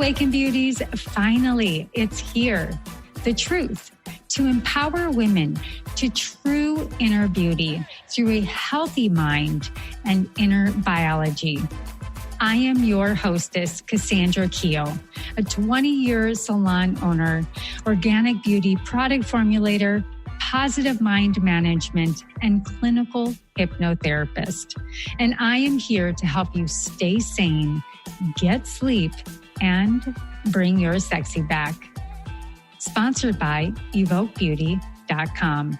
Awaken Beauties, finally, it's here. The truth to empower women to true inner beauty through a healthy mind and inner biology. I am your hostess, Cassandra Keogh, a 20-year salon owner, organic beauty product formulator, positive mind management, and clinical hypnotherapist. And I am here to help you stay sane, get sleep, and bring your sexy back. Sponsored by evoquebeauty.com.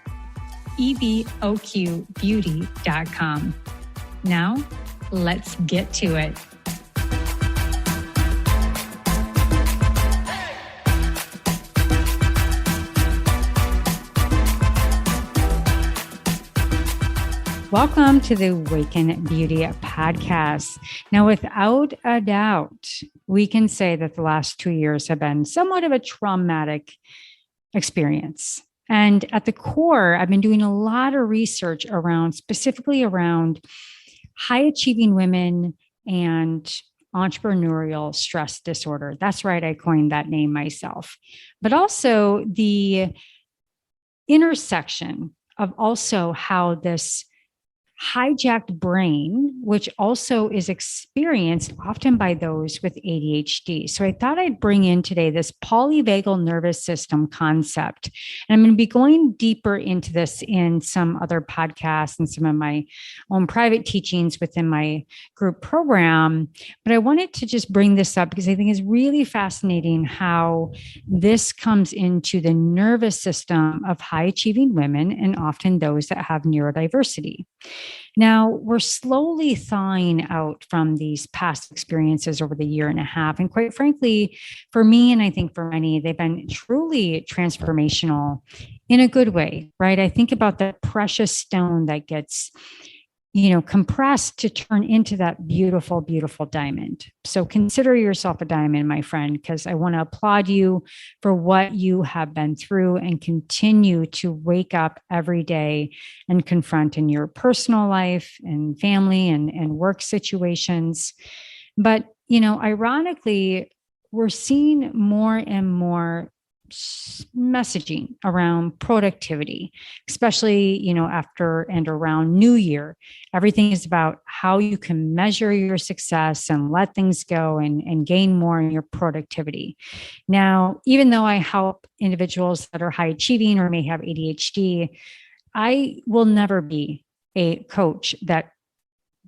evoquebeauty.com. Now, let's get to it. Welcome to the Awaken Beauty podcast. Now, without a doubt, we can say that the last 2 years have been somewhat of a traumatic experience. And at the core, I've been doing a lot of research specifically around high achieving women and entrepreneurial stress disorder. That's right, I coined that name myself. But also the intersection of also how this hijacked brain, which also is experienced often by those with ADHD. So I thought I'd bring in today this polyvagal nervous system concept. And I'm going to be going deeper into this in some other podcasts and some of my own private teachings within my group program. But I wanted to just bring this up because I think it's really fascinating how this comes into the nervous system of high achieving women and often those that have neurodiversity. Now, we're slowly thawing out from these past experiences over the year and a half. And quite frankly, for me, and I think for many, they've been truly transformational in a good way, right? I think about the precious stone that gets compressed to turn into that beautiful, beautiful diamond. So consider yourself a diamond, my friend, because I want to applaud you for what you have been through and continue to wake up every day and confront in your personal life and family and work situations. But, ironically, we're seeing more and more messaging around productivity, especially, after and around New Year. Everything is about how you can measure your success and let things go and gain more in your productivity. Now, even though I help individuals that are high achieving or may have ADHD, I will never be a coach that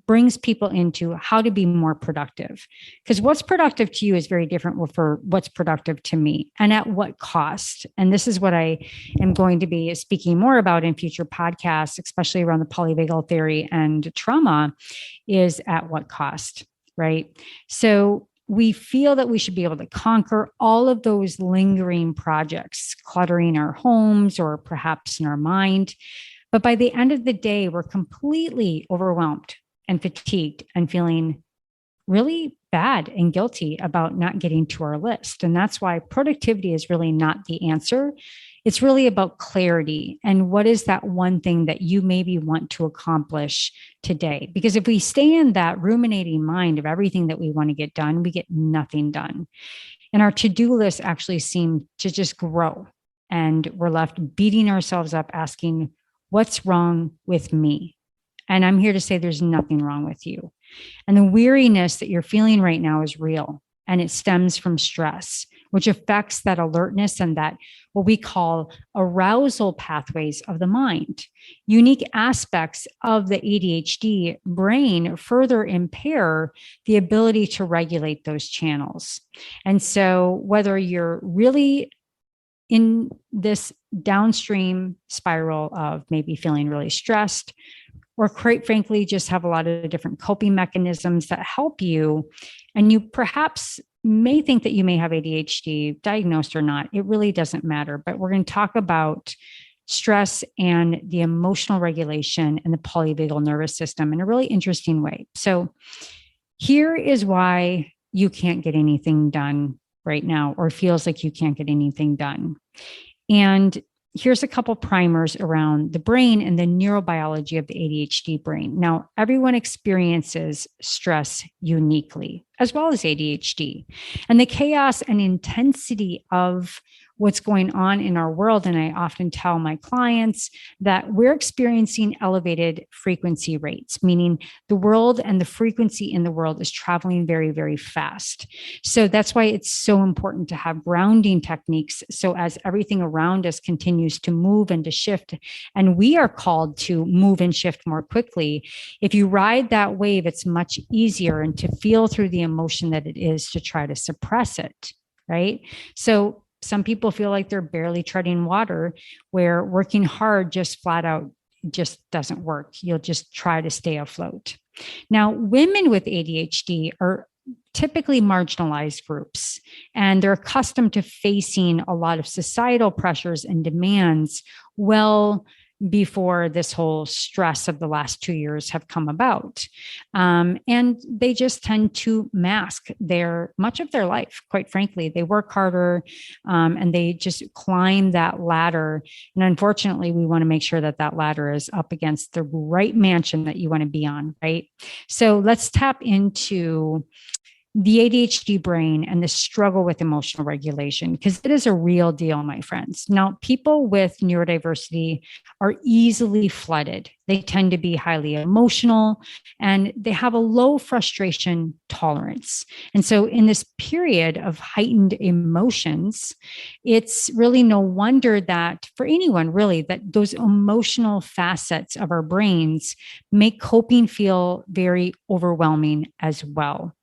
brings people into how to be more productive. Because what's productive to you is very different for what's productive to me and at what cost. And this is what I am going to be speaking more about in future podcasts, especially around the polyvagal theory and trauma, is at what cost, right? So we feel that we should be able to conquer all of those lingering projects, cluttering our homes or perhaps in our mind. But by the end of the day, we're completely overwhelmed and fatigued and feeling really bad and guilty about not getting to our list. And that's why productivity is really not the answer. It's really about clarity and what is that one thing that you maybe want to accomplish today? Because if we stay in that ruminating mind of everything that we want to get done, we get nothing done. And our to-do list actually seem to just grow. And we're left beating ourselves up asking, what's wrong with me? And I'm here to say there's nothing wrong with you. And the weariness that you're feeling right now is real. And it stems from stress, which affects that alertness and that what we call arousal pathways of the mind. Unique aspects of the ADHD brain further impair the ability to regulate those channels. And so whether you're really in this downstream spiral of maybe feeling really stressed, or quite frankly, just have a lot of different coping mechanisms that help you. And you perhaps may think that you may have ADHD, diagnosed or not. It really doesn't matter. But we're going to talk about stress and the emotional regulation and the polyvagal nervous system in a really interesting way. So here is why you can't get anything done right now, or feels like you can't get anything done. And here's a couple primers around the brain and the neurobiology of the ADHD brain. Now, everyone experiences stress uniquely, as well as ADHD. And the chaos and intensity of what's going on in our world. And I often tell my clients that we're experiencing elevated frequency rates, meaning the world and the frequency in the world is traveling very, very fast. So that's why it's so important to have grounding techniques. So as everything around us continues to move and to shift, and we are called to move and shift more quickly, if you ride that wave, it's much easier and to feel through the emotion that it is to try to suppress it, right? So some people feel like they're barely treading water, where working hard just flat out just doesn't work. You'll just try to stay afloat. Now, women with ADHD are typically marginalized groups, and they're accustomed to facing a lot of societal pressures and demands well before this whole stress of the last 2 years have come about. And they just tend to mask much of their life, quite frankly. They work harder and they just climb that ladder. And unfortunately, we want to make sure that that ladder is up against the right mansion that you want to be on, right? So let's tap into the ADHD brain and the struggle with emotional regulation, because it is a real deal, my friends. Now, people with neurodiversity are easily flooded. They tend to be highly emotional and they have a low frustration tolerance. And so in this period of heightened emotions, it's really no wonder that for anyone really, that those emotional facets of our brains make coping feel very overwhelming as well.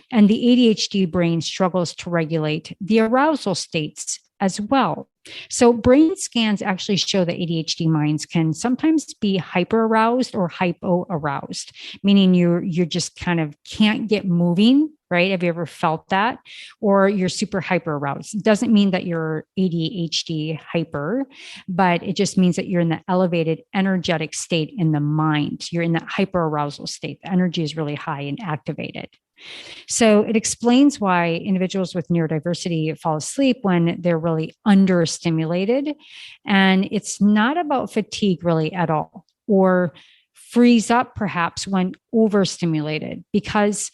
And the ADHD brain struggles to regulate the arousal states as well. So brain scans actually show that ADHD minds can sometimes be hyper aroused or hypo aroused, meaning you just kind of can't get moving, right? Have you ever felt that? Or you're super hyper aroused. It doesn't mean that you're ADHD hyper, but it just means that you're in the elevated energetic state in the mind. You're in that hyper arousal state. The energy is really high and activated. So it explains why individuals with neurodiversity fall asleep when they're really understimulated. And it's not about fatigue really at all, or freeze up perhaps when overstimulated, because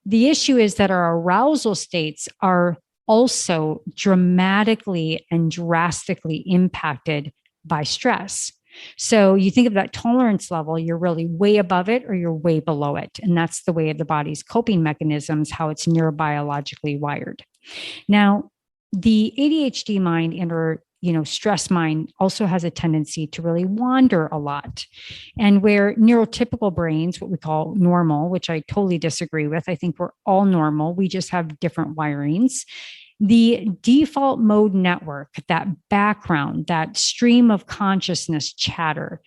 the issue is that our arousal states are also dramatically and drastically impacted by stress. So you think of that tolerance level, you're really way above it or you're way below it. And that's the way of the body's coping mechanisms, how it's neurobiologically wired. Now, the ADHD mind and or stress mind also has a tendency to really wander a lot. And where neurotypical brains, what we call normal, which I totally disagree with. I think we're all normal. We just have different wirings. The default mode network, that background, that stream of consciousness chatter,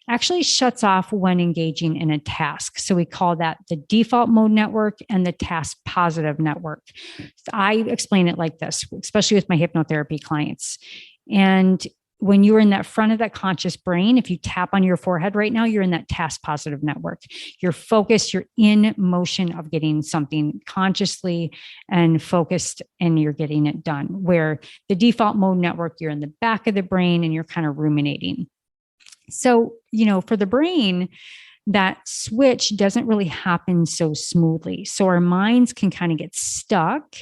actually shuts off when engaging in a task. So we call that the default mode network and the task positive network. I explain it like this, especially with my hypnotherapy clients. And when you're in that front of that conscious brain, if you tap on your forehead right now, you're in that task positive network. You're focused, you're in motion of getting something consciously and focused, and you're getting it done. Where the default mode network, you're in the back of the brain and you're kind of ruminating. So, for the brain, that switch doesn't really happen so smoothly. So our minds can kind of get stuck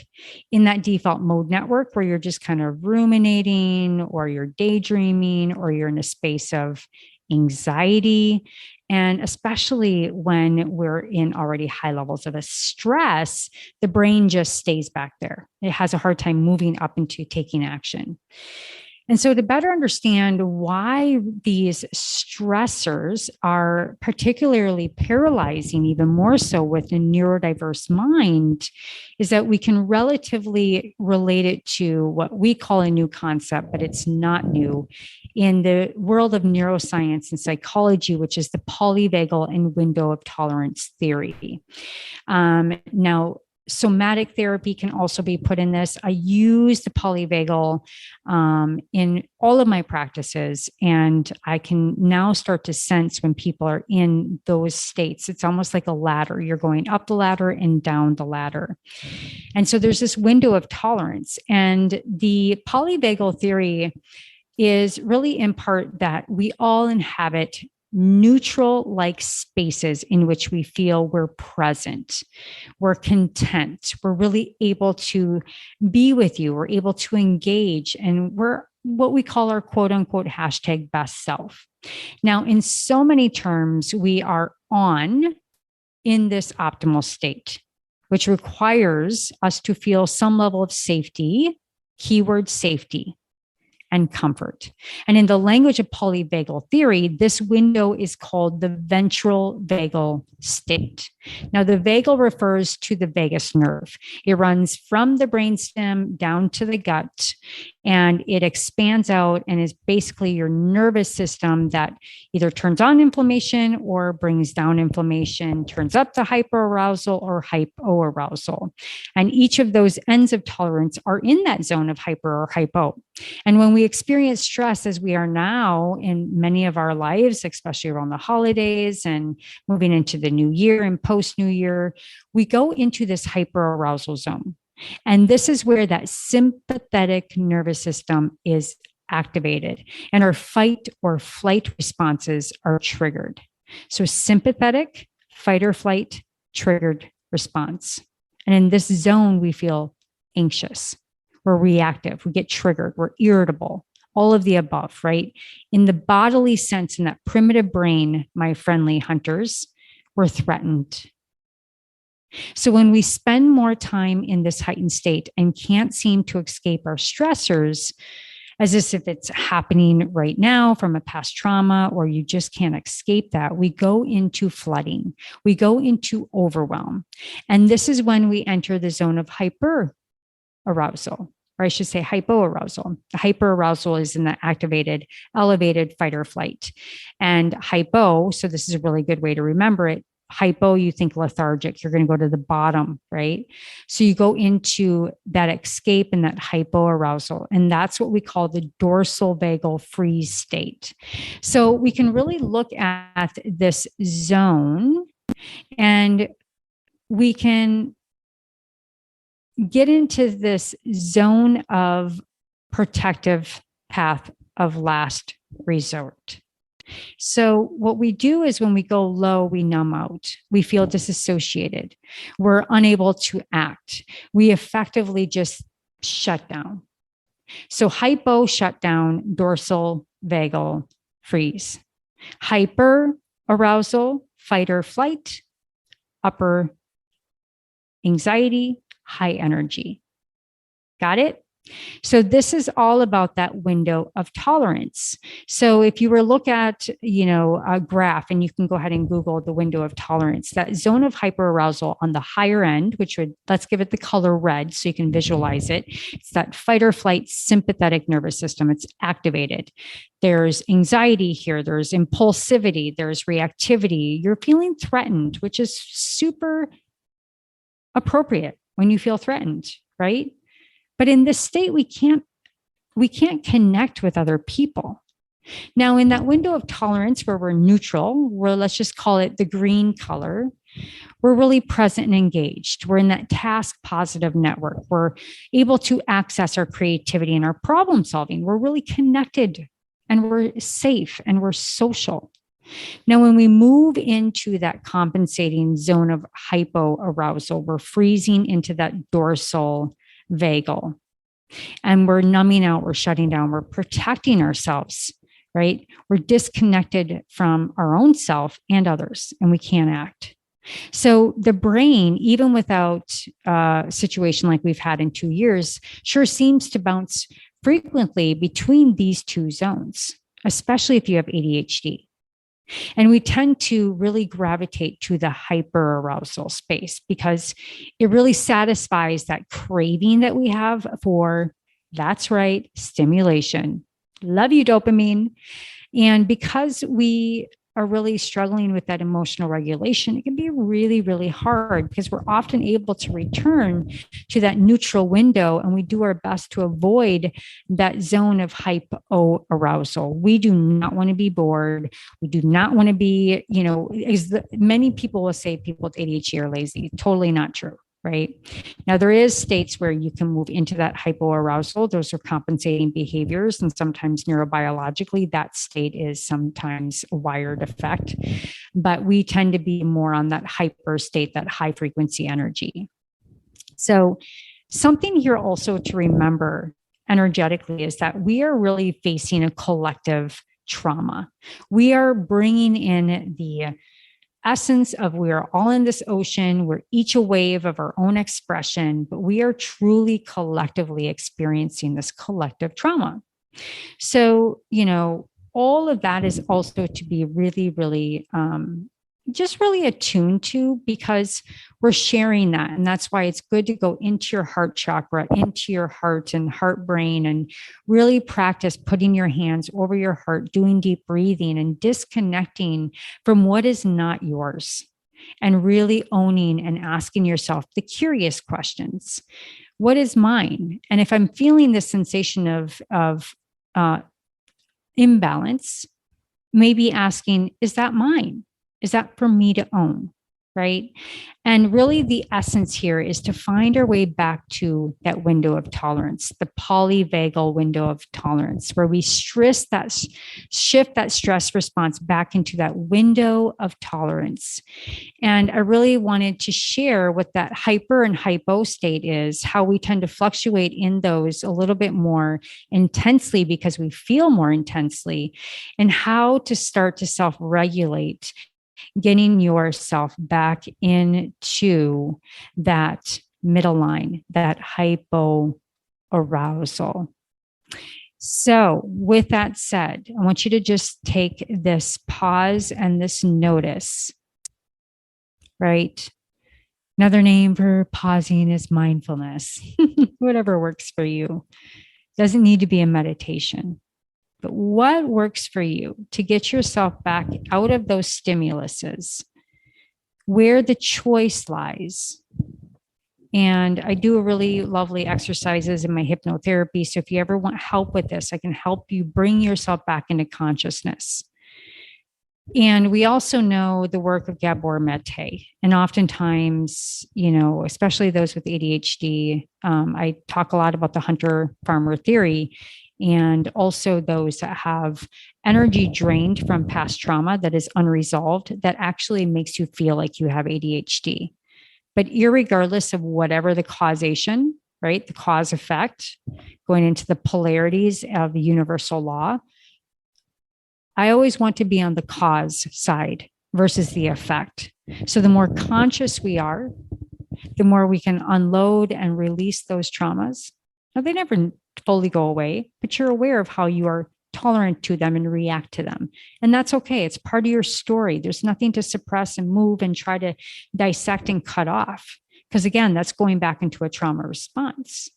in that default mode network where you're just kind of ruminating or you're daydreaming or you're in a space of anxiety. And especially when we're in already high levels of a stress, the brain just stays back there. It has a hard time moving up into taking action. And so to better understand why these stressors are particularly paralyzing, even more so with a neurodiverse mind, is that we can relatively relate it to what we call a new concept, but it's not new, in the world of neuroscience and psychology, which is the polyvagal and window of tolerance theory. Now, somatic therapy can also be put in this. I use the polyvagal in all of my practices, and I can now start to sense when people are in those states. It's almost like a ladder. You're going up the ladder and down the ladder. And so there's this window of tolerance. And the polyvagal theory is really in part that we all inhabit neutral like spaces in which we feel we're present, we're content, we're really able to be with you, we're able to engage, and we're what we call our quote unquote hashtag best self. Now, in so many terms, we are on in this optimal state, which requires us to feel some level of safety, keyword safety, and comfort. And in the language of polyvagal theory, this window is called the ventral vagal state. Now, the vagal refers to the vagus nerve. It runs from the brainstem down to the gut, and it expands out and is basically your nervous system that either turns on inflammation or brings down inflammation, turns up the hyperarousal or hypoarousal. And each of those ends of tolerance are in that zone of hyper or hypo. And when we experience stress, as we are now in many of our lives, especially around the holidays and moving into the new year and post new year, we go into this hyperarousal zone. And this is where that sympathetic nervous system is activated and our fight or flight responses are triggered. So sympathetic, fight or flight, triggered response. And in this zone, we feel anxious, we're reactive, we get triggered, we're irritable, all of the above, right? In the bodily sense, in that primitive brain, my friendly hunters, we're threatened. So when we spend more time in this heightened state and can't seem to escape our stressors, as if it's happening right now from a past trauma, or you just can't escape that, we go into flooding, we go into overwhelm. And this is when we enter the zone of hyperarousal, or I should say hypoarousal. The hyperarousal is in the activated, elevated fight or flight. And hypo, so this is a really good way to remember it. Hypo, you think lethargic, you're going to go to the bottom, right? So you go into that escape and that hypoarousal. And that's what we call the dorsal vagal freeze state. So we can really look at this zone and we can get into this zone of protective path of last resort. So what we do is when we go low, we numb out. We feel disassociated. We're unable to act. We effectively just shut down. So hypo, shut down, dorsal, vagal, freeze. Hyper, arousal, fight or flight. Upper, anxiety, high energy. Got it? So this is all about that window of tolerance. So if you were to look at, a graph, and you can go ahead and Google the window of tolerance, that zone of hyperarousal on the higher end, which would, let's give it the color red so you can visualize it. It's that fight or flight sympathetic nervous system. It's activated. There's anxiety here. There's impulsivity. There's reactivity. You're feeling threatened, which is super appropriate when you feel threatened, right? But in this state, we can't connect with other people. Now, in that window of tolerance where we're neutral, where let's just call it the green color, we're really present and engaged. We're in that task positive network. We're able to access our creativity and our problem solving. We're really connected and we're safe and we're social. Now, when we move into that compensating zone of hypoarousal, we're freezing into that dorsal vagal. And we're numbing out, we're shutting down, we're protecting ourselves, right? We're disconnected from our own self and others, and we can't act. So the brain, even without a situation like we've had in 2 years, sure seems to bounce frequently between these two zones, especially if you have ADHD. And we tend to really gravitate to the hyperarousal space because it really satisfies that craving that we have for, that's right, stimulation. Love you, dopamine. And because we are really struggling with that emotional regulation, it can be really, really hard because we're often able to return to that neutral window and we do our best to avoid that zone of hypoarousal. We do not want to be bored. We do not want to be, many people will say people with ADHD are lazy. Totally not true. right? Now, there is states where you can move into that hypoarousal. Those are compensating behaviors. And sometimes neurobiologically, that state is sometimes a wired effect. But we tend to be more on that hyper state, that high frequency energy. So something here also to remember energetically is that we are really facing a collective trauma. We are bringing in the essence of we are all in this ocean, we're each a wave of our own expression, but we are truly collectively experiencing this collective trauma. So, all of that is also to be really, really just really attuned to, because we're sharing that. And that's why it's good to go into your heart chakra, into your heart and heart brain, and really practice putting your hands over your heart, doing deep breathing and disconnecting from what is not yours, and really owning and asking yourself the curious questions. What is mine? And if I'm feeling this sensation of imbalance, maybe asking, is that mine? Is that for me to own? Right. And really, the essence here is to find our way back to that window of tolerance, the polyvagal window of tolerance, where we shift that stress response back into that window of tolerance. And I really wanted to share what that hyper and hypo state is, how we tend to fluctuate in those a little bit more intensely because we feel more intensely, and how to start to self-regulate, getting yourself back into that middle line, that hypo arousal. So, with that said, I want you to just take this pause and this notice, right? Another name for pausing is mindfulness, whatever works for you. Doesn't need to be a meditation. But what works for you to get yourself back out of those stimuluses, where the choice lies? And I do a really lovely exercises in my hypnotherapy. So if you ever want help with this, I can help you bring yourself back into consciousness. And we also know the work of Gabor Mate. And oftentimes, especially those with ADHD, I talk a lot about the hunter-farmer theory, and also those that have energy drained from past trauma that is unresolved, that actually makes you feel like you have ADHD. But irregardless of whatever the causation, right, the cause effect, going into the polarities of the universal law, I always want to be on the cause side versus the effect. So the more conscious we are, the more we can unload and release those traumas. Now, they never fully go away, but you're aware of how you are tolerant to them and react to them. And that's okay. It's part of your story. There's nothing to suppress and move and try to dissect and cut off. Because again, that's going back into a trauma response.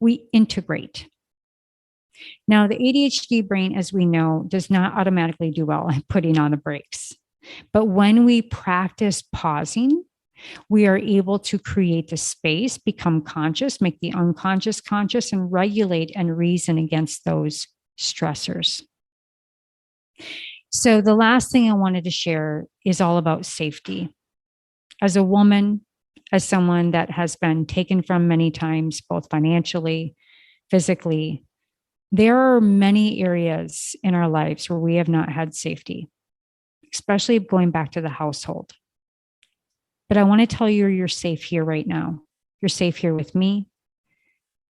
We integrate. Now, the ADHD brain, as we know, does not automatically do well at putting on the brakes. But when we practice pausing, we are able to create the space, become conscious, make the unconscious conscious, and regulate and reason against those stressors. So the last thing I wanted to share is all about safety. As a woman, as someone that has been taken from many times, both financially, physically, there are many areas in our lives where we have not had safety, especially going back to the household. But I want to tell you, you're safe here right now. You're safe here with me.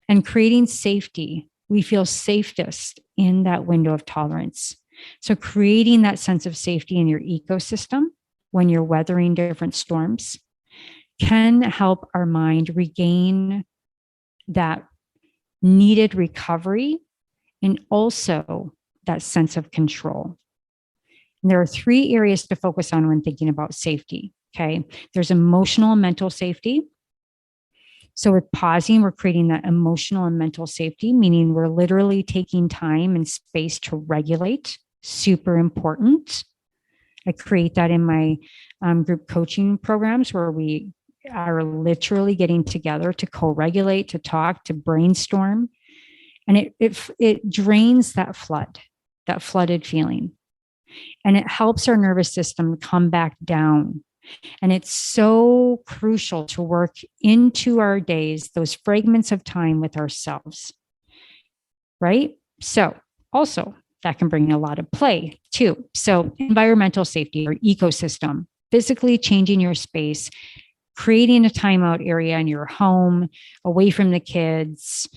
And creating safety, we feel safest in that window of tolerance. So creating that sense of safety in your ecosystem when you're weathering different storms can help our mind regain that needed recovery and also that sense of control. And there are 3 areas to focus on when thinking about safety. Okay. There's emotional and mental safety. So with pausing, we're creating that emotional and mental safety, meaning we're literally taking time and space to regulate. Super important. I create that in my group coaching programs, where we are literally getting together to co-regulate, to talk, to brainstorm. And it drains that flooded feeling. And it helps our nervous system come back down And it's so crucial to work into our days, those fragments of time with ourselves, right? So also that can bring a lot of play too. So environmental safety or ecosystem, physically changing your space, creating a timeout area in your home, away from the kids,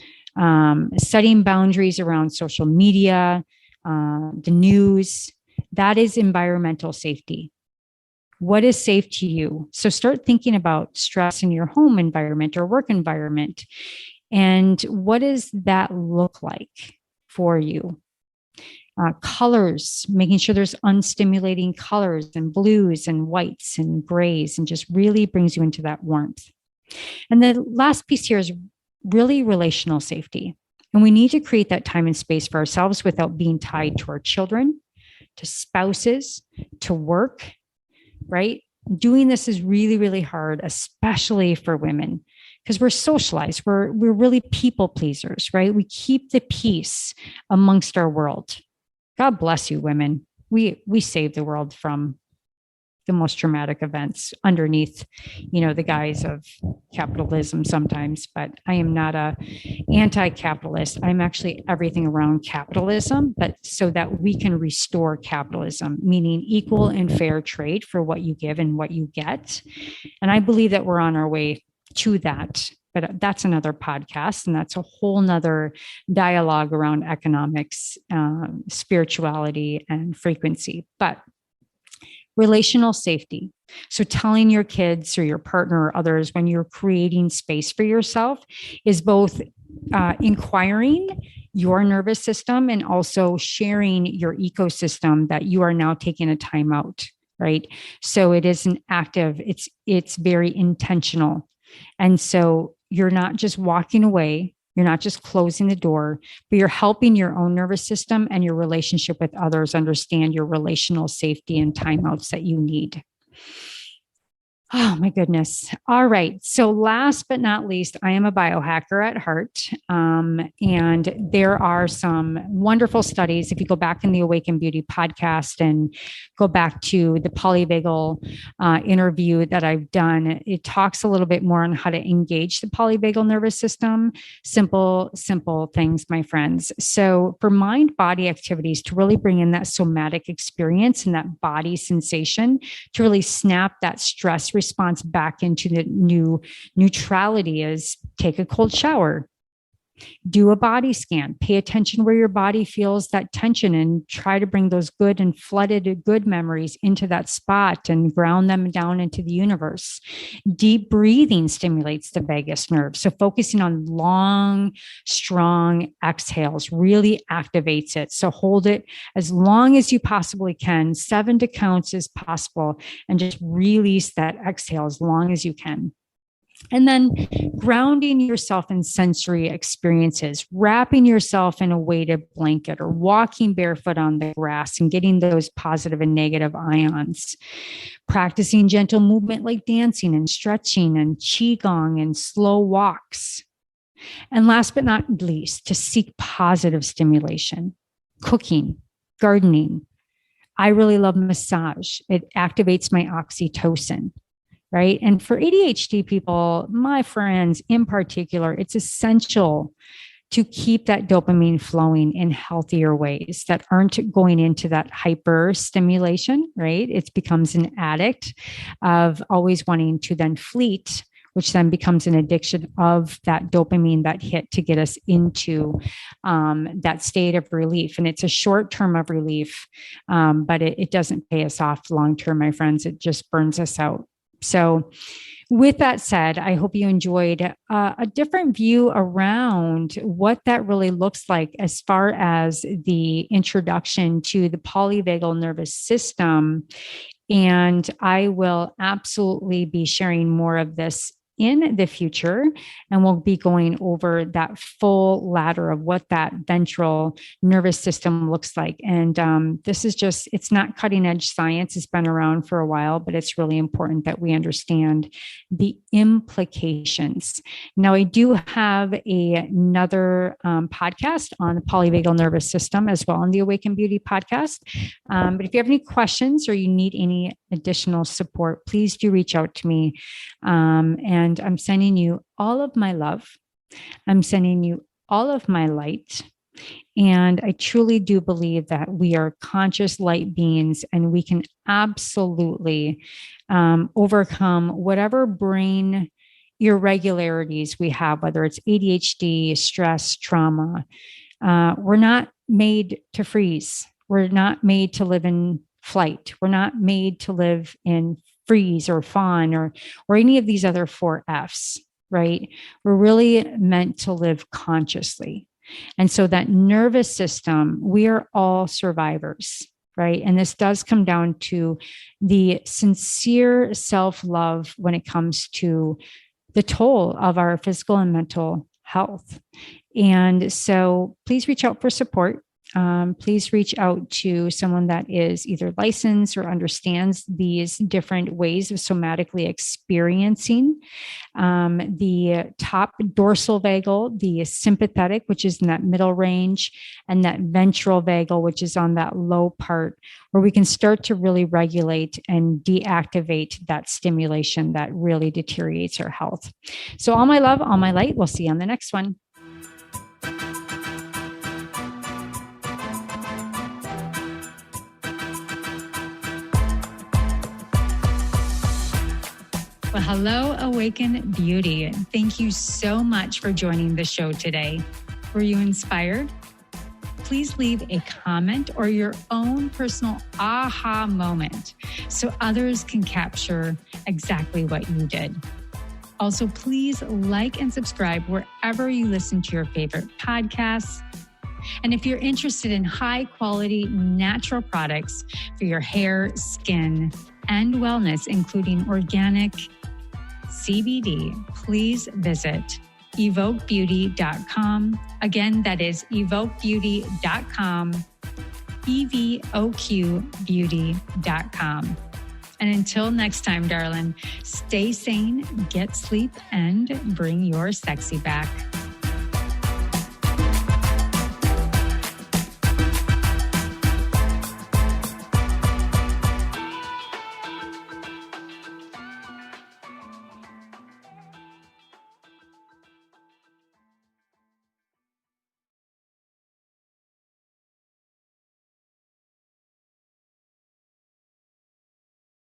setting boundaries around social media, the news. That is environmental safety. What is safe to you? So start thinking about stress in your home environment or work environment. And what does that look like for you? Colors, making sure there's unstimulating colors and blues and whites and grays, and just really brings you into that warmth. And the last piece here is really relational safety. And we need to create that time and space for ourselves without being tied to our children, to spouses, to work, right? Doing this is really, really hard, especially for women, because we're socialized. We're really people pleasers, right? We keep the peace amongst our world. God bless you, women. We save the world from the most traumatic events underneath, the guise of capitalism sometimes. But I am not a anti-capitalist. I'm actually everything around capitalism, but so that we can restore capitalism, meaning equal and fair trade for what you give and what you get. And I believe that we're on our way to that. But that's another podcast, and that's a whole nother dialogue around economics, spirituality, and frequency. But relational safety. So telling your kids or your partner or others when you're creating space for yourself is both inquiring your nervous system and also sharing your ecosystem that you are now taking a time out, right? So it is an active, it's very intentional. And so you're not just walking away, you're not just closing the door, but you're helping your own nervous system and your relationship with others understand your relational safety and timeouts that you need. Oh my goodness. All right. So last but not least, I am a biohacker at heart. And there are some wonderful studies. If you go back in the Awaken Beauty podcast and go back to the Polyvagal interview that I've done, it talks a little bit more on how to engage the polyvagal nervous system. Simple things, my friends. So for mind-body activities to really bring in that somatic experience and that body sensation to really snap that stress response back into the new neutrality is take a cold shower, do a body scan, pay attention where your body feels that tension and try to bring those good and flooded good memories into that spot and ground them down into the universe. Deep breathing stimulates the vagus nerve. So focusing on long, strong exhales really activates it. So hold it as long as you possibly can, 7 to counts as possible, and just release that exhale as long as you can. And then grounding yourself in sensory experiences, wrapping yourself in a weighted blanket or walking barefoot on the grass and getting those positive and negative ions, practicing gentle movement like dancing and stretching and qigong and slow walks. And last but not least, to seek positive stimulation, cooking, gardening. I really love massage. It activates my oxytocin. Right. And for ADHD people, my friends in particular, it's essential to keep that dopamine flowing in healthier ways that aren't going into that hyper stimulation, right? It becomes an addict of always wanting to then fleet, which then becomes an addiction of that dopamine, that hit to get us into that state of relief. And it's a short term of relief, but it doesn't pay us off long term, my friends. It just burns us out. So with that said, I hope you enjoyed a different view around what that really looks like as far as the introduction to the polyvagal nervous system. And I will absolutely be sharing more of this in the future. And we'll be going over that full ladder of what that ventral nervous system looks like. And this is just, it's not cutting edge science. It's been around for a while, but it's really important that we understand the implications. Now, I do have another podcast on the polyvagal nervous system as well on the Awaken Beauty podcast. But if you have any questions or you need any additional support, please do reach out to me. And I'm sending you all of my love. I'm sending you all of my light. And I truly do believe that we are conscious light beings, and we can absolutely overcome whatever brain irregularities we have, whether it's ADHD, stress, trauma. We're not made to freeze. We're not made to live in flight. We're not made to live in freeze or fawn or any of these other 4 Fs, right? We're really meant to live consciously. And so that nervous system, we are all survivors, right? And this does come down to the sincere self-love when it comes to the toll of our physical and mental health. And so please reach out for support. Please reach out to someone that is either licensed or understands these different ways of somatically experiencing the top dorsal vagal, the sympathetic, which is in that middle range, and that ventral vagal, which is on that low part, where we can start to really regulate and deactivate that stimulation that really deteriorates our health. So all my love, all my light. We'll see you on the next one. Well, hello, Awaken Beauty. Thank you so much for joining the show today. Were you inspired? Please leave a comment or your own personal aha moment so others can capture exactly what you did. Also, please like and subscribe wherever you listen to your favorite podcasts. And if you're interested in high quality natural products for your hair, skin, and wellness, including organic CBD, please visit evoquebeauty.com. Again, that is evoquebeauty.com, evoquebeauty.com. And until next time, darling, stay sane, get sleep, and bring your sexy back.